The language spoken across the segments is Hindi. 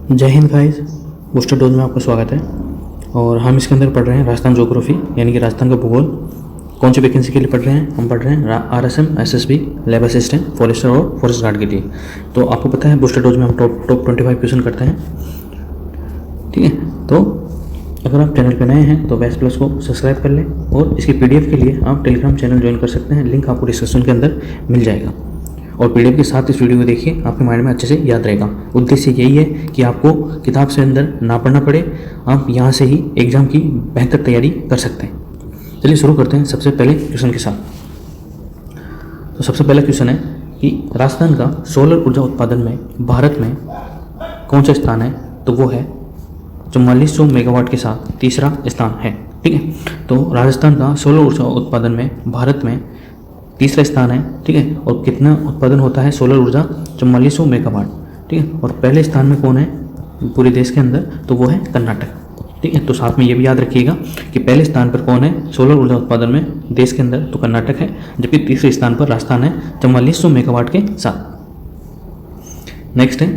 जय हिंद गाइस। बूस्टर डोज में आपका स्वागत है। और हम इसके अंदर पढ़ रहे हैं राजस्थान ज्योग्राफी यानी कि राजस्थान का भूगोल। कौन सी वैकेंसी के लिए पढ़ रहे हैं? हम पढ़ रहे हैं RSM, SSB, lab assistant, forester और फॉरेस्ट गार्ड के लिए। तो आपको पता है बूस्टर डोज में हम टॉप 25 क्वेश्चन करते हैं, ठीक है। तो अगर आप चैनल पर नए हैं तो बेस्ट प्लस को सब्सक्राइब कर लें और इसकी PDF के लिए आप टेलीग्राम चैनल ज्वाइन कर सकते हैं। लिंक आपको डिस्क्रिप्शन के अंदर मिल जाएगा। और PDF के साथ इस वीडियो को देखिए, आपके माइंड में अच्छे से याद रहेगा। उद्देश्य यही है कि आपको किताब से अंदर ना पढ़ना पड़े, आप यहाँ से ही एग्जाम की बेहतर तैयारी कर सकते हैं। चलिए शुरू करते हैं सबसे पहले क्वेश्चन के साथ। तो सबसे पहला क्वेश्चन है कि राजस्थान का सोलर ऊर्जा उत्पादन में भारत में कौन सा स्थान है? तो वो है 4400 मेगावाट के साथ तीसरा स्थान है, ठीक है। तो राजस्थान का सोलर ऊर्जा उत्पादन में भारत में तीसरा स्थान है, ठीक है। और कितना उत्पादन होता है सोलर ऊर्जा? 4400 मेगावाट, ठीक है। और पहले स्थान में कौन है पूरे देश के अंदर? तो वो है कर्नाटक, ठीक है। तो साथ में ये भी याद रखिएगा कि पहले स्थान पर कौन है सोलर ऊर्जा उत्पादन में देश के अंदर? तो कर्नाटक है, जबकि तीसरे स्थान पर राजस्थान है 4400 मेगावाट के साथ। नेक्स्ट है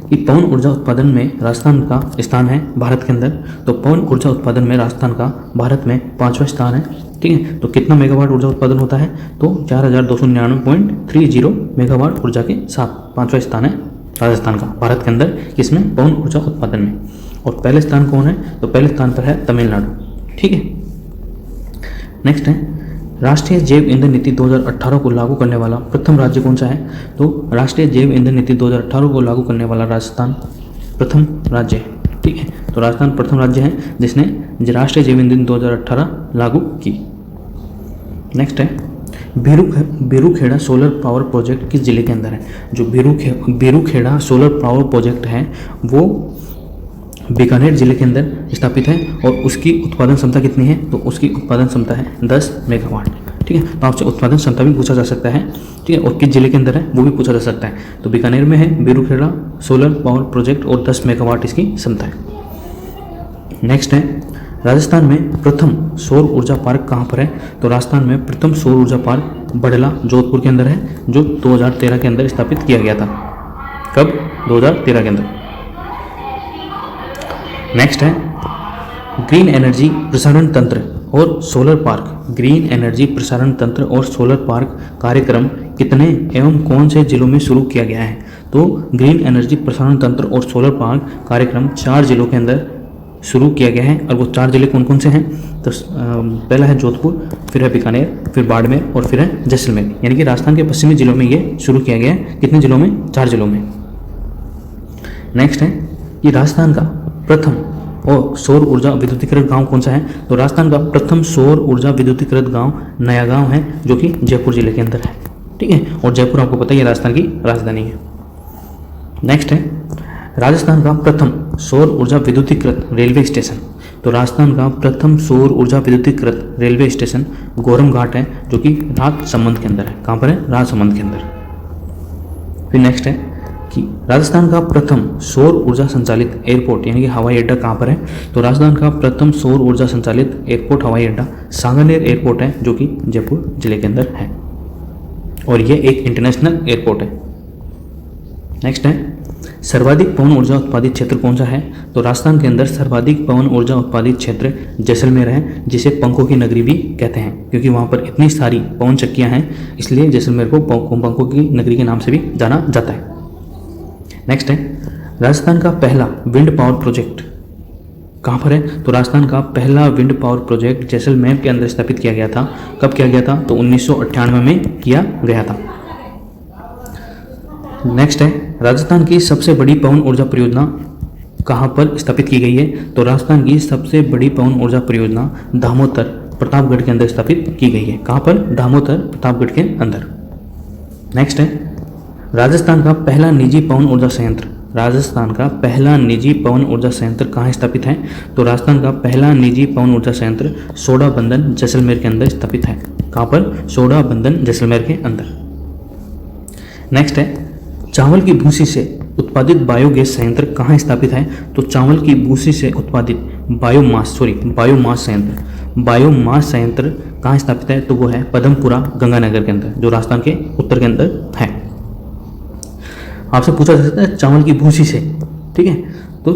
कि पवन ऊर्जा उत्पादन में राजस्थान का स्थान है भारत के अंदर। तो पवन ऊर्जा उत्पादन में राजस्थान का भारत में 5वां स्थान है, ठीक है। तो कितना मेगावाट ऊर्जा उत्पादन होता है? तो 4299.30 मेगावाट ऊर्जा के साथ 5वां स्थान है राजस्थान का भारत के अंदर, किसमें? पवन ऊर्जा उत्पादन में। और पहले स्थान कौन है? तो पहले स्थान पर है तमिलनाडु, ठीक है। नेक्स्ट है राष्ट्रीय जैव ईंधन नीति 2018 को लागू करने वाला प्रथम राज्य कौन सा है? तो राष्ट्रीय जैव ईंधन नीति 2018 को लागू करने वाला राजस्थान प्रथम राज्य है, ठीक है। तो राजस्थान प्रथम राज्य है जिसने राष्ट्रीय जैव ईंधन 2018 लागू की। नेक्स्ट है बीरूखेड़ा सोलर पावर प्रोजेक्ट किस जिले के अंदर है? जो बीरूखेड़ा सोलर पावर प्रोजेक्ट है वो बीकानेर जिले के अंदर स्थापित है। और उसकी उत्पादन क्षमता कितनी है? तो उसकी उत्पादन क्षमता है 10 मेगावाट, ठीक है। तो आपसे उत्पादन क्षमता भी पूछा जा सकता है, ठीक है। और किस जिले के अंदर है वो भी पूछा जा सकता है। तो बीकानेर में है बीरूखेड़ा सोलर पावर प्रोजेक्ट और 10 मेगावाट इसकी क्षमता है। नेक्स्ट है राजस्थान में प्रथम सौर ऊर्जा पार्क कहाँ पर है? तो राजस्थान में प्रथम सौर ऊर्जा पार्क बड़ला जोधपुर के अंदर है, जो 2013 के अंदर स्थापित किया गया था। कब? 2013 के अंदर। नेक्स्ट है ग्रीन एनर्जी प्रसारण तंत्र और सोलर पार्क। ग्रीन एनर्जी प्रसारण तंत्र और सोलर पार्क कार्यक्रम कितने एवं कौन से जिलों में शुरू किया गया है? तो ग्रीन एनर्जी प्रसारण तंत्र और सोलर पार्क कार्यक्रम 4 जिलों के अंदर शुरू किया गया है। और वो 4 जिले कौन कौन से हैं? तो पहला है जोधपुर, फिर है बीकानेर, फिर बाड़मेर और फिर है जैसलमेर। यानी कि राजस्थान के पश्चिमी जिलों में ये शुरू किया गया है। कितने जिलों में? 4 जिलों में। नेक्स्ट है कि राजस्थान का प्रथम और सौर ऊर्जा विद्युतीकृत गांव कौन सा है? तो राजस्थान का प्रथम सौर ऊर्जा विद्युतीकृत गांव नया गांव है, जो कि जयपुर जिले के अंदर है, ठीक है। और जयपुर आपको पता है राजस्थान की राजधानी है। नेक्स्ट है राजस्थान का प्रथम सौर ऊर्जा विद्युतीकृत रेलवे स्टेशन। तो राजस्थान का प्रथम सौर ऊर्जा विद्युतीकृत रेलवे स्टेशन गोरम घाट है, जो कि राजसमंद के अंदर है। कहाँ पर है? राजसमंद के अंदर। फिर नेक्स्ट है कि राजस्थान का प्रथम सौर ऊर्जा संचालित एयरपोर्ट यानी कि हवाई अड्डा कहाँ पर है? तो राजस्थान का प्रथम सौर ऊर्जा संचालित एयरपोर्ट हवाई अड्डा सांगानेर एयरपोर्ट है, जो कि जयपुर जिले के अंदर है। और ये एक इंटरनेशनल एयरपोर्ट है। नेक्स्ट है सर्वाधिक पवन ऊर्जा उत्पादित क्षेत्र कौन सा है? तो राजस्थान के अंदर सर्वाधिक पवन ऊर्जा उत्पादित क्षेत्र जैसलमेर है, जिसे पंखों की नगरी भी कहते हैं, क्योंकि वहाँ पर इतनी सारी पवन चक्कियाँ हैं, इसलिए जैसलमेर को पंखों की नगरी के नाम से भी जाना जाता है। नेक्स्ट है राजस्थान का पहला विंड पावर प्रोजेक्ट कहाँ पर है? तो राजस्थान का पहला विंड पावर प्रोजेक्ट जैसलमेर के अंदर स्थापित किया गया था। कब किया गया था? तो 1998 में किया गया था। नेक्स्ट है राजस्थान की सबसे बड़ी पवन ऊर्जा परियोजना कहाँ पर स्थापित की गई है? तो राजस्थान की सबसे बड़ी पवन ऊर्जा परियोजना दामोदर प्रतापगढ़ के अंदर स्थापित की गई है। कहाँ पर? दामोदर प्रतापगढ़ के अंदर। नेक्स्ट है राजस्थान का पहला निजी पवन ऊर्जा संयंत्र। राजस्थान का पहला निजी पवन ऊर्जा संयंत्र कहाँ स्थापित है? तो राजस्थान का पहला निजी पवन ऊर्जा संयंत्र सोडाबंदन जैसलमेर के अंदर स्थापित है। कहाँ पर? सोडाबंदन जैसलमेर के अंदर। नेक्स्ट है चावल की भूसी से उत्पादित बायोगैस संयंत्र कहाँ स्थापित है? तो चावल की भूसी से उत्पादित बायोमास संयंत्र कहाँ स्थापित है? तो वो है पदमपुरा गंगानगर के अंदर, जो राजस्थान के उत्तर के अंदर है। आपसे पूछा जा सकता है चावल की भूसी से, ठीक है। तो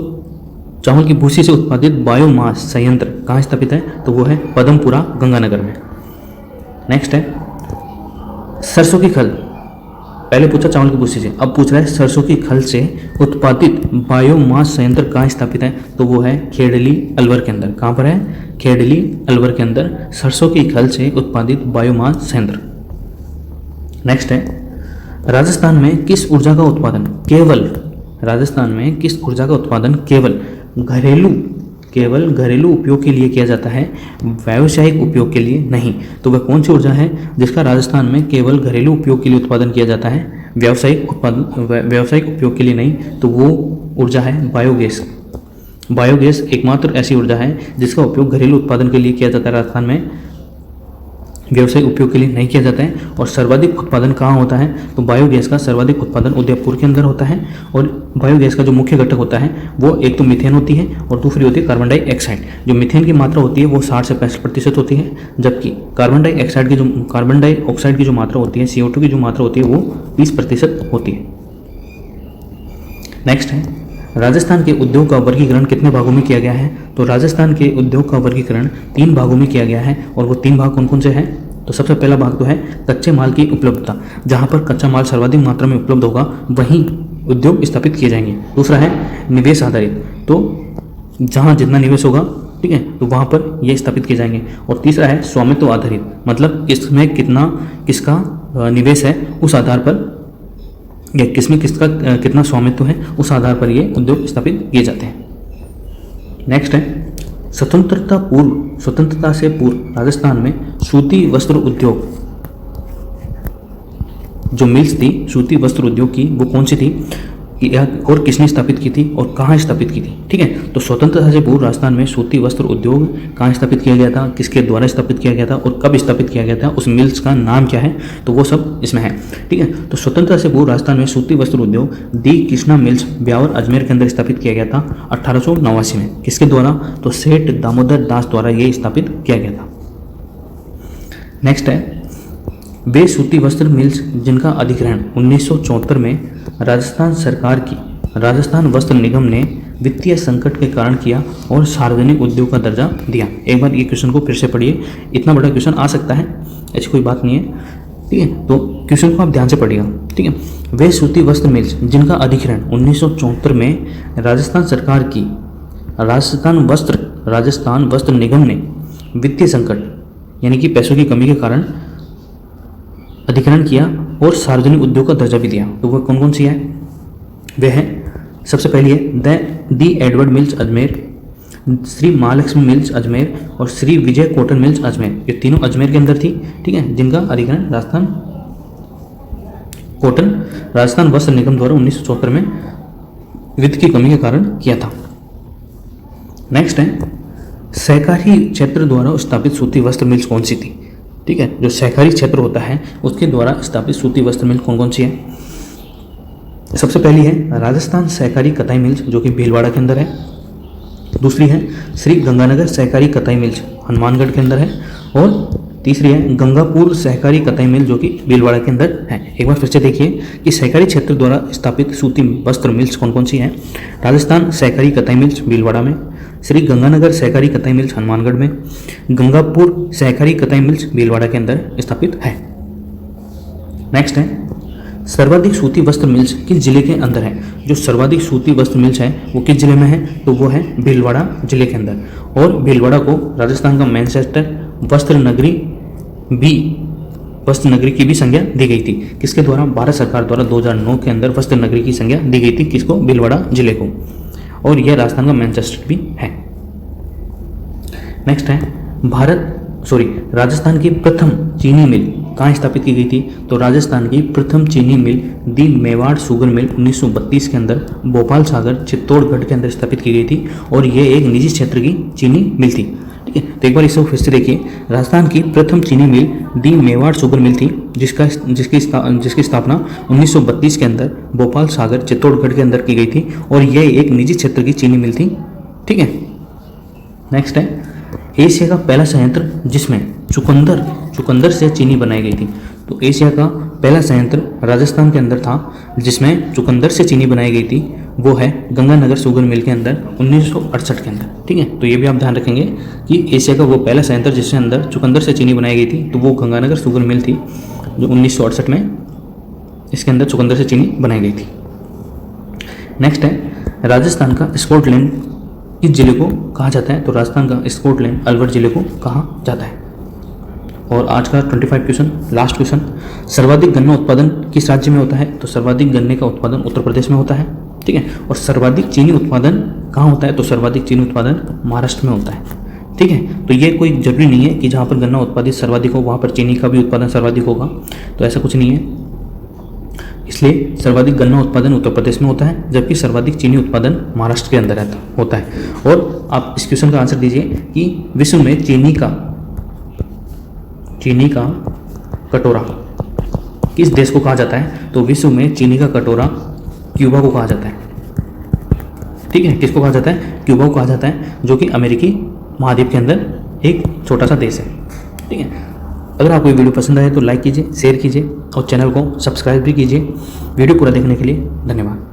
चावल की भूसी से उत्पादित बायोमास संयंत्र कहाँ स्थापित है? तो वो है पदमपुरा गंगानगर में। नेक्स्ट है सरसों की खल। पहले पूछा चावल की भूसी से, अब पूछ रहा है सरसों की खल से उत्पादित बायोमास संयंत्र कहाँ स्थापित है? तो वो है खेड़ली अलवर के अंदर। कहाँ पर है? खेड़ली अलवर के अंदर सरसों की खल से उत्पादित बायोमास संयंत्र। नेक्स्ट है राजस्थान में किस ऊर्जा का उत्पादन केवल घरेलू उपयोग के लिए किया जाता है, व्यावसायिक उपयोग के लिए नहीं? तो वह कौन सी ऊर्जा है जिसका राजस्थान में केवल घरेलू उपयोग के लिए उत्पादन किया जाता है, व्यावसायिक उपयोग के लिए नहीं? तो वो ऊर्जा है बायोगैस। बायोगैस एकमात्र ऐसी ऊर्जा है जिसका उपयोग घरेलू उत्पादन के लिए किया जाता है राजस्थान में, व्यावसायिक उपयोग के लिए नहीं किया जाता है। और सर्वाधिक उत्पादन कहाँ होता है? तो बायोगैस का सर्वाधिक उत्पादन उदयपुर के अंदर होता है। और बायोगैस का जो मुख्य घटक होता है वो एक तो मीथेन होती है और दूसरी होती है कार्बन डाइऑक्साइड। जो मीथेन की मात्रा होती है वो 60 से 65% होती है, जबकि कार्बन डाइऑक्साइड की जो मात्रा होती है, CO2 की जो मात्रा होती है वो 20% होती है। नेक्स्ट है राजस्थान के उद्योग का वर्गीकरण कितने भागों में किया गया है? तो राजस्थान के उद्योग का वर्गीकरण 3 भागों में किया गया है। और वो 3 भाग कौन कौन से हैं? तो सबसे पहला भाग तो है कच्चे माल की उपलब्धता। जहाँ पर कच्चा माल सर्वाधिक मात्रा में उपलब्ध होगा वहीं उद्योग स्थापित किए जाएंगे। दूसरा है निवेश आधारित, तो जहाँ जितना निवेश होगा, ठीक है, तो वहाँ पर ये स्थापित किए जाएंगे। और तीसरा है स्वामित्व आधारित, मतलब इसमें किसका निवेश है उस आधार पर, या किसमें किसका कितना स्वामित्व है उस आधार पर ये उद्योग स्थापित किए जाते हैं। नेक्स्ट है स्वतंत्रता से पूर्व राजस्थान में सूती वस्त्र उद्योग जो मिल्स थी, सूती वस्त्र उद्योग की, वो कौन सी थी और किसने स्थापित की थी और कहाँ स्थापित की थी? ठीक है, तो स्वतंत्रता से पूर्व राजस्थान में सूती वस्त्र उद्योग कहाँ स्थापित किया गया था, किसके द्वारा स्थापित किया गया था और कब स्थापित किया गया था, उस मिल्स का नाम क्या है, तो वो सब इसमें है। ठीक है, तो स्वतंत्रता से पूर्व राजस्थान में सूती वस्त्र उद्योग दी कृष्णा मिल्स ब्यावर अजमेर के अंदर स्थापित किया गया था 1889 में। किसके द्वारा? तो सेठ दामोदर दास द्वारा ये स्थापित किया गया था। नेक्स्ट है वे सूती वस्त्र मिल्स जिनका अधिग्रहण 1974 में राजस्थान वस्त्र निगम ने वित्तीय संकट के कारण किया और सार्वजनिक उद्योग का दर्जा दिया। एक बार ये क्वेश्चन को फिर से पढ़िए, इतना बड़ा क्वेश्चन आ सकता है, ऐसी कोई बात नहीं है। ठीक है, तो क्वेश्चन को आप ध्यान से पढ़िएगा। ठीक है, वे सूती वस्त्र मिल्स जिनका अधिग्रहण 1974 में राजस्थान वस्त्र निगम ने वित्तीय संकट यानी कि पैसों की कमी के कारण अधिग्रहण किया और सार्वजनिक उद्योग का दर्जा भी दिया। तो वह कौन कौन सी है? वे है सबसे पहली है the Edward mills Ajmer, Shri Mahalakshmi mills Ajmer और श्री विजय कॉटन मिल्स अजमेर। ये तीनों अजमेर के अंदर थी। ठीक है, जिनका अधिग्रहण राजस्थान वस्त्र निगम द्वारा 1974 में वित्त की कमी के कारण किया था। नेक्स्ट है सहकारी क्षेत्र द्वारा स्थापित सूती वस्त्र मिल्स कौन सी थी? ठीक है, जो सहकारी क्षेत्र होता है उसके द्वारा स्थापित सूती वस्त्र मिल कौन कौन सी है? सबसे पहली है राजस्थान सहकारी कताई मिल्स जो कि भीलवाड़ा के अंदर है। दूसरी है श्री गंगानगर सहकारी कताई मिल्स हनुमानगढ़ के अंदर है। और तीसरी है गंगापुर सहकारी कताई मिल जो कि भीलवाड़ा के अंदर है। एक बार फिर से देखिए कि सहकारी क्षेत्र द्वारा स्थापित सूती वस्त्र मिल्स कौन कौन सी हैं? राजस्थान सहकारी कताई मिल्स भीलवाड़ा में, श्री गंगानगर सहकारी कताई मिल्स हनुमानगढ़ में, गंगापुर सहकारी कताई मिल्स भीलवाड़ा के अंदर स्थापित है। नेक्स्ट है सर्वाधिक सूती वस्त्र मिल्स किस जिले के अंदर है? जो सर्वाधिक सूती वस्त्र मिल्स है वो किस जिले में है? तो वो है भीलवाड़ा जिले के अंदर। और भीलवाड़ा को राजस्थान का मैनचेस्टर वस्त्र नगरी की भी संज्ञा दी गई थी। किसके द्वारा? भारत सरकार द्वारा 2009 के अंदर वस्त्र नगरी की संज्ञा दी गई थी। किसको? भीलवाड़ा जिले को। और यह राजस्थान का मैनचेस्टर भी है। नेक्स्ट है राजस्थान की प्रथम चीनी मिल कहाँ स्थापित की गई थी? तो राजस्थान की प्रथम चीनी मिल दी मेवाड़ शुगर मिल 1932 के अंदर भोपाल सागर चित्तौड़गढ़ के अंदर स्थापित की गई थी। और ये एक निजी क्षेत्र की चीनी मिल थी। ठीक है, तो एक बार इसे फिर से देखिए। राजस्थान की प्रथम चीनी मिल दी मेवाड़ शुगर मिल थी जिसकी स्थापना 1932 के अंदर भोपाल सागर चित्तौड़गढ़ के अंदर की गई थी। और यह एक निजी क्षेत्र की चीनी मिल थी। ठीक है, नेक्स्ट है एशिया का पहला संयंत्र जिसमें चुकंदर से चीनी बनाई गई थी। तो एशिया का पहला संयंत्र राजस्थान के अंदर था जिसमें चुकंदर से चीनी बनाई गई थी। वो है गंगानगर शुगर मिल के अंदर 1968 के अंदर। ठीक है, तो ये भी आप ध्यान रखेंगे कि एशिया का वो पहला संयंत्र जिसके अंदर चुकंदर से चीनी बनाई गई थी, तो वो गंगानगर शुगर मिल थी जो 1968 में इसके अंदर चुकंदर से चीनी बनाई गई थी। नेक्स्ट है राजस्थान का स्कॉटलैंड किस जिले को कहा जाता है? तो राजस्थान का स्कॉटलैंड अलवर जिले को कहा जाता है। और आज का 25 क्वेश्चन, लास्ट क्वेश्चन, सर्वाधिक गन्ना उत्पादन किस राज्य में होता है? तो सर्वाधिक गन्ने का उत्पादन उत्तर प्रदेश में होता है। ठीक है, और सर्वाधिक चीनी उत्पादन कहाँ होता है? तो सर्वाधिक चीनी उत्पादन महाराष्ट्र में होता है। ठीक है, तो ये कोई जरूरी नहीं है कि जहाँ पर गन्ना उत्पादित सर्वाधिक हो वहाँ पर चीनी का भी उत्पादन सर्वाधिक होगा, तो ऐसा कुछ नहीं है। इसलिए सर्वाधिक गन्ना उत्पादन उत्तर प्रदेश में होता है, जबकि सर्वाधिक चीनी उत्पादन महाराष्ट्र के अंदर होता है। और आप इस क्वेश्चन का आंसर दीजिए कि विश्व में चीनी का कटोरा किस देश को कहा जाता है? तो विश्व में चीनी का कटोरा क्यूबा को कहा जाता है। ठीक है, किसको कहा जाता है? क्यूबा को कहा जाता है, जो कि अमेरिकी महाद्वीप के अंदर एक छोटा सा देश है। ठीक है, अगर आपको ये वीडियो पसंद आए तो लाइक कीजिए, शेयर कीजिए और चैनल को सब्सक्राइब भी कीजिए। वीडियो पूरा देखने के लिए धन्यवाद।